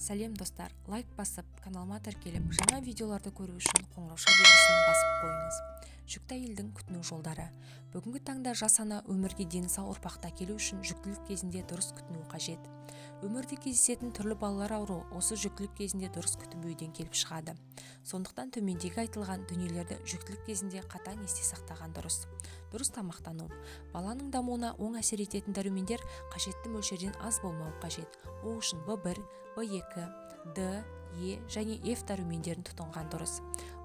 Сәлем достар, лайк басып, каналыма тіркеліп, жаңа видеоларды көру үшін қоңырауша белгісін басып қойыңыз. Жүкті әйелдің күтіну жолдары. Бүгінгі таңда жас ана өмірге дені сау ұрпақты әкелу үшін жүктілік кезінде дұрыс күтіну қажет. Өмірде кездесетін түрлі балалар ауруы осы жүктілік кезінде дұрыс күтінбеуден келіп шығады. Сондықтан төмендегі айтылған дүниелерді жүктілік кезінде қатаң есте сақтаған дұрыс. Дұрыс тамақтану. Баланың дамуына оң әсер ететін дәрумендер қажетті мөлшерден аз болмауы қажет. Ол үшін В1, В2, Д, Е және Ф дәрумендерін тұтынған дұрыс.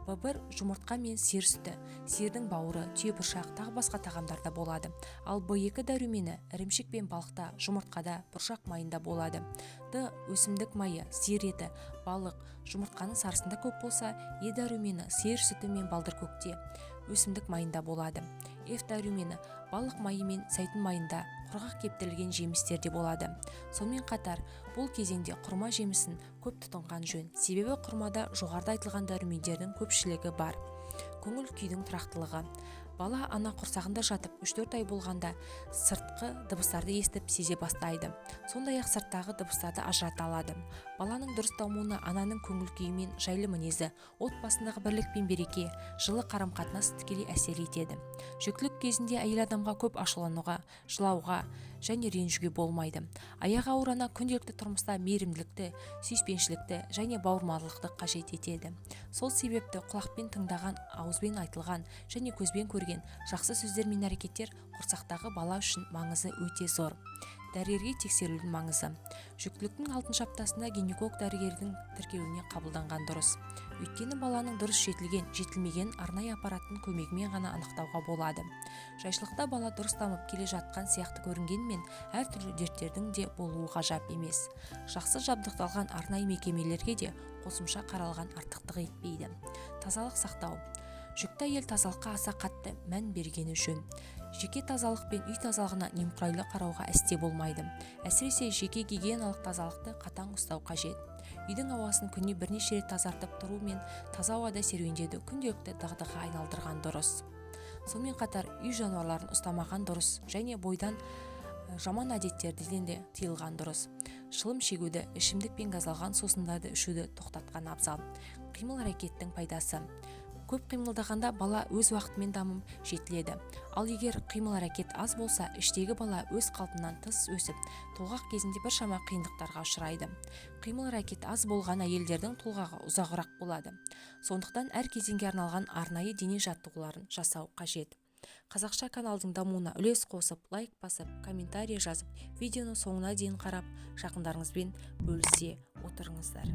В1 жұмыртқа мен сиыр сүті, сиырдың бауыры, түйебұршақ, тағы басқа тағамдарда болады. Ал В2 дәрумені ірімшік пен балықта, жұмыртқада, бұршақ майында болады. Д өсімдік майы, сиыр еті, балық, жұмыртқаның сарысында көп болса, Е дәрумені сиыр сүті мен балдыркөкте, өсімдік майында болады. Ф дәрумені балық майы мен зәйтүн майында, құрғақ кептірілген жемістерде болады. Сонымен қатар, бұл кезеңде құрма жемісін көп тұтынған жөн, себебі құрмада жоғарыда айтылған дәрумендердің көпшілігі бар. Көңіл күйдің тұрақтылығы. Бала ана құрсағында жатып 3-4 ай болғанда сыртқы дыбыстарды естіп сезе бастайды. Сондай-ақ сырттағы дыбыстарды ажырата алады. Баланың дұрыс дамуына ананың көңіл күйі мен жайлы мінезі, отбасындағы бірлік пен береке, жылы қарым-қатынас тікелей әсер етеді. Жүктілік кезінде әйел адамға көп ашулануға, жылауға және ренжуге болмайды. Аяғы ауыр ана күнделікті тұрмыста мейірімділікті, сүйіспеншілікті және бауырмалдықты қажет етеді. Сол себепті құлақпен тыңдаған, ауызбен айтылған және көзбен көрген жақсы сөздер мен әрекеттер құрсақтағы бала үшін маңызы өте зор. Дәрігерге тексерілудің маңызы. Жүктіліктің 6-шы аптасында гинеколог дәрігердің тіркеуіне қабылданған дұрыс. Өйткені баланың дұрыс жетілмеген арнайы аппараттың көмегімен ғана анықтауға болады. Жайшылықта бала дұрыс дамып келе жатқан сияқты көрінгенмен, әртүрлі дерттердің де болуы ғажап емес. Жақсы жабдықталған арнайы мекемелерге де қосымша қаралған артықтық етпейді. Тазалық сақтау. Жүкті әйел тазалыққа аса қатты мән бергені жөн. Жеке тазалық пен үй тазалығына немқұрайлы қарауға әсте болмайды. Әсіресе жеке гигиеналық тазалықты қатаң ұстау қажет. Үйдің ауасын күніне бірнеше рет тазартып тұру мен таза ауада серуендеуді күнделікті дағдыға айналдырған дұрыс. Сонымен қатар үй жануарларын ұстамаған дұрыс және бойдан жаман әдеттерден де тыйылған дұрыс. Шылым шегуді, ішімдік пен газдалған сусындарды ішуді тоқтатқан абзал. Қимыл әрекеттің пайдасы. Көп қимылдағанда бала өз уақытымен дамып жетіледі. Ал егер қимыл әрекет аз болса, іштегі бала өз қалпынан тыс өсіп, толғақ кезінде біршама қиындықтарға ұшырайды. Қимыл әрекет аз болған әйелдердің толғағы ұзағырақ болады. Сондықтан әр кезеңге арналған арнайы дене жаттығуларын жасау қажет. Қазақша каналдың дамуына үлес қосып, лайк басып, комментарий жазып, видеоны соңына дейін қарап, жақындарыңызбен бөлісе отырыңыздар.